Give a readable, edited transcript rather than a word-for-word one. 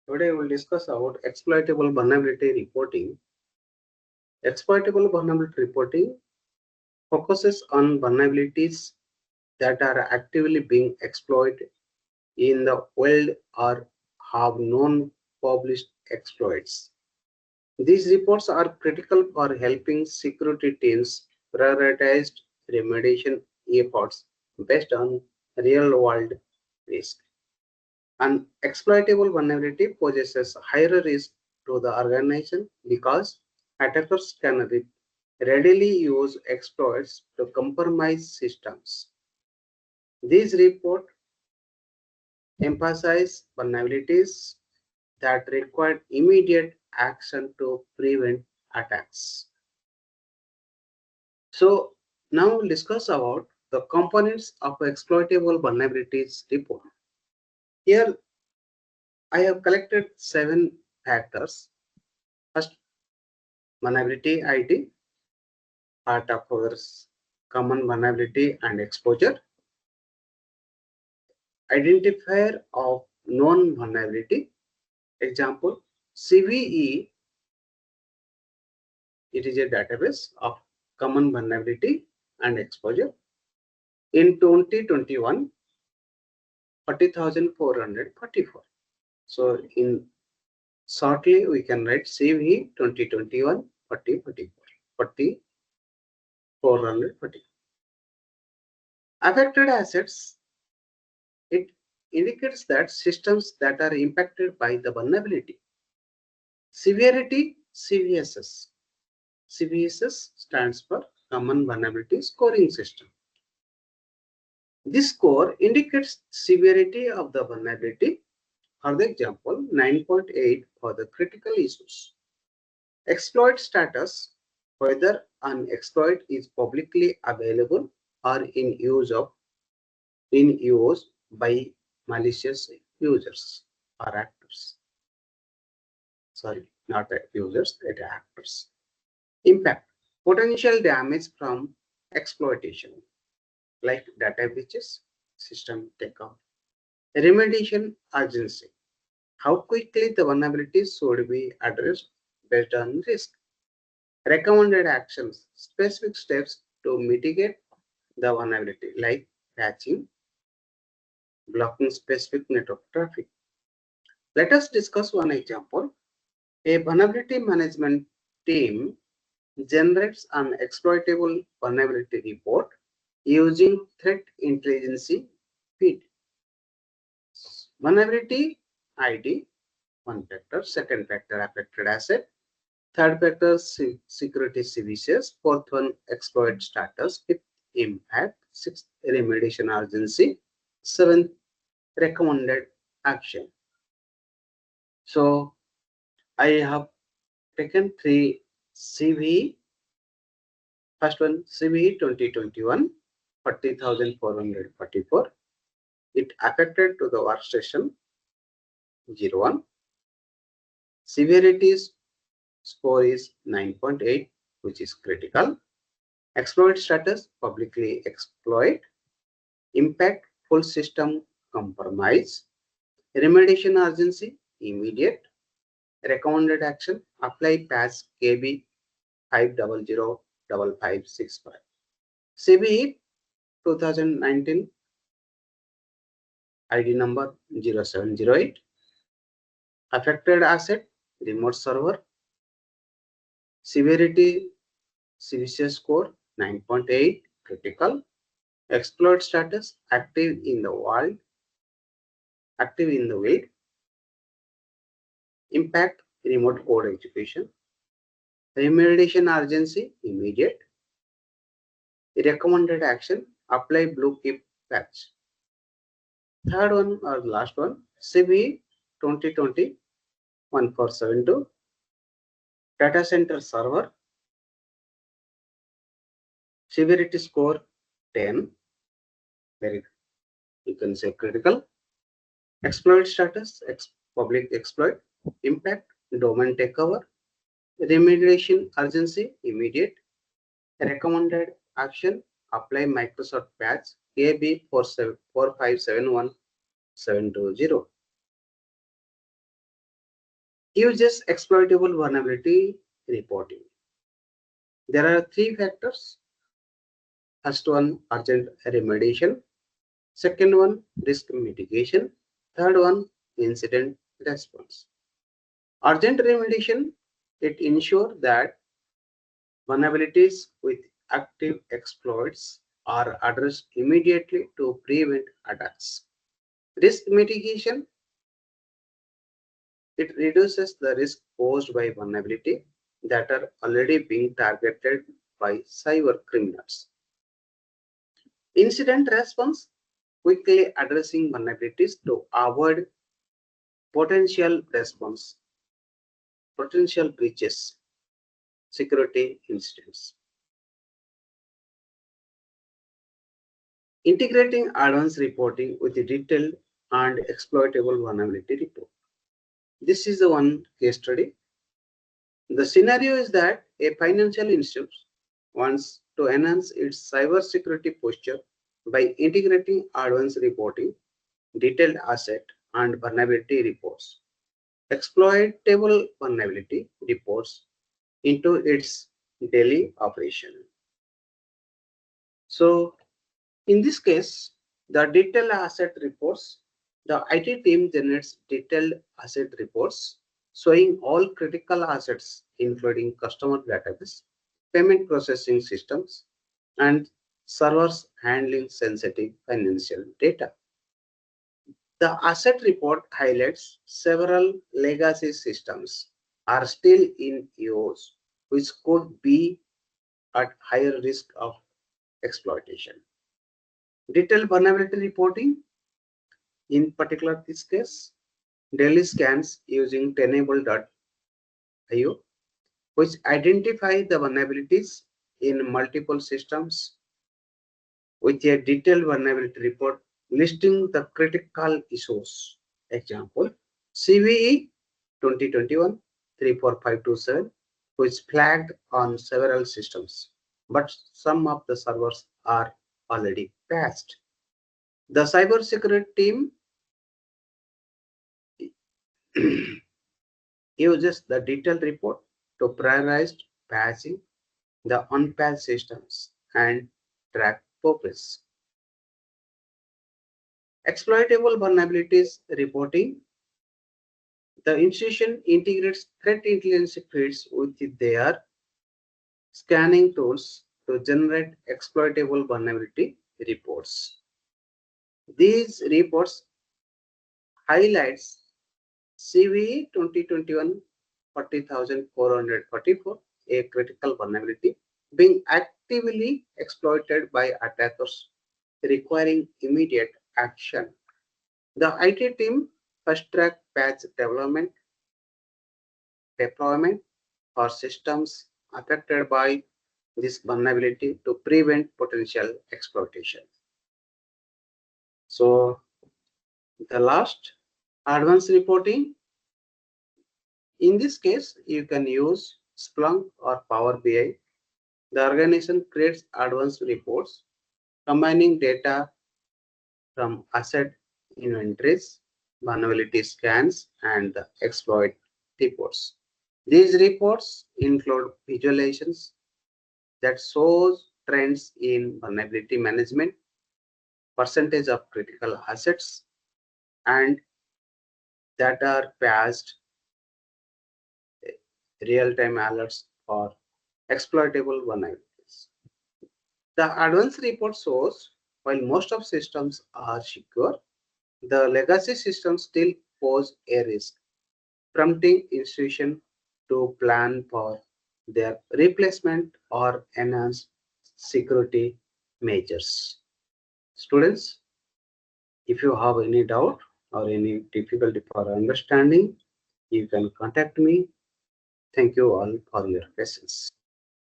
Today we will discuss about exploitable vulnerability reporting. Exploitable vulnerability reporting focuses on vulnerabilities that are actively being exploited in the world or have known published exploits. These reports are critical for helping security teams prioritize remediation efforts based on real-world risk. An exploitable vulnerability poses a higher risk to the organization because attackers can readily use exploits to compromise systems. These reports emphasize vulnerabilities that require immediate action to prevent attacks. So now we'll discuss about the components of exploitable vulnerabilities report. Here I have collected 7 factors. First, vulnerability ID, part of our common vulnerability and exposure. Identifier of known vulnerability. Example, CVE, it is a database of common vulnerability and exposure. In 2021, 40,444. So in shortly we can write CVE 2021 40,440. Affected assets, it indicates that systems that are impacted by the vulnerability. Severity, CVSS. CVSS stands for Common Vulnerability Scoring System. This score indicates severity of the vulnerability. For the example, 9.8 for the critical issues. Exploit status, whether an exploit is publicly available or in use by malicious users or actors. Sorry, not users, it actors. Impact, potential damage from exploitation, like data breaches, system takeout. Remediation urgency, how quickly the vulnerabilities should be addressed based on risk. Recommended actions, specific steps to mitigate the vulnerability, like patching, blocking specific network traffic. Let us discuss one example. A vulnerability management team generates an exploitable vulnerability report using threat intelligence feed. Vulnerability ID, one factor, second factor affected asset, third factor security services, fourth one exploit status, fifth impact, sixth remediation urgency, seventh recommended action. So I have taken 3 CV. First one, CV 2021, 40,444. It affected to the workstation 01. Severity score is 9.8, which is critical. Exploit status, publicly exploit. Impact, full system compromise. Remediation urgency, immediate. Recommended action, apply patch KB 5005565. CVE 2019 ID number 0708. Affected asset, remote server. Severity, CVC score 9.8, critical. Exploit status, active in the world, active in the wait. Impact, remote code execution. Remediation urgency, immediate. Recommended action, apply blue keep patch. Third one or last one, CVE 2020 1472. Data center server, severity score 10, very, you can say critical. Exploit status, public exploit. Impact, domain takeover. Remediation urgency, immediate. Recommended action, apply Microsoft patch KB 4571720. Uses exploitable vulnerability reporting. There are three factors. First one, urgent remediation. Second one, risk mitigation. Third one, incident response. Urgent remediation, it ensures that vulnerabilities with active exploits are addressed immediately to prevent attacks. Risk mitigation, it reduces the risk posed by vulnerability that are already being targeted by cyber criminals. Incident response, quickly addressing vulnerabilities to avoid potential response, potential breaches, security incidents. Integrating advanced reporting with a detailed and exploitable vulnerability report. This is the one case study. The scenario is that a financial institute wants to enhance its cybersecurity posture by integrating advanced reporting, detailed asset and vulnerability reports, exploitable vulnerability reports into its daily operation. So in this case, the detailed asset reports, the IT team generates detailed asset reports showing all critical assets, including customer database, payment processing systems, and servers handling sensitive financial data. The asset report highlights several legacy systems are still in use, which could be at higher risk of exploitation. Detailed vulnerability reporting, in particular this case, daily scans using tenable.io, which identify the vulnerabilities in multiple systems with a detailed vulnerability report listing the critical issues. Example, CVE 2021 34527, which flagged on several systems, but some of the servers are already patched. The cybersecurity team uses the detailed report to prioritize patching the unpatched systems and track progress. Exploitable vulnerabilities reporting. The institution integrates threat intelligence feeds with their scanning tools to generate exploitable vulnerability reports. These reports highlights CVE 2021 40,444, a critical vulnerability being actively exploited by attackers requiring immediate action. The IT team fast track patch deployment for systems affected by this vulnerability to prevent potential exploitation. So the last, advanced reporting. In this case, you can use Splunk or Power BI. The organization creates advanced reports combining data from asset inventories, vulnerability scans, and the exploit reports. These reports include visualizations that shows trends in vulnerability management, percentage of critical assets, and that are patched, real-time alerts for exploitable vulnerabilities. The advanced report shows while most of systems are secure, the legacy systems still pose a risk, prompting institutions to plan for their replacement or enhance security measures. Students, if you have any doubt or any difficulty for understanding, you can contact me. Thank you all for your patience.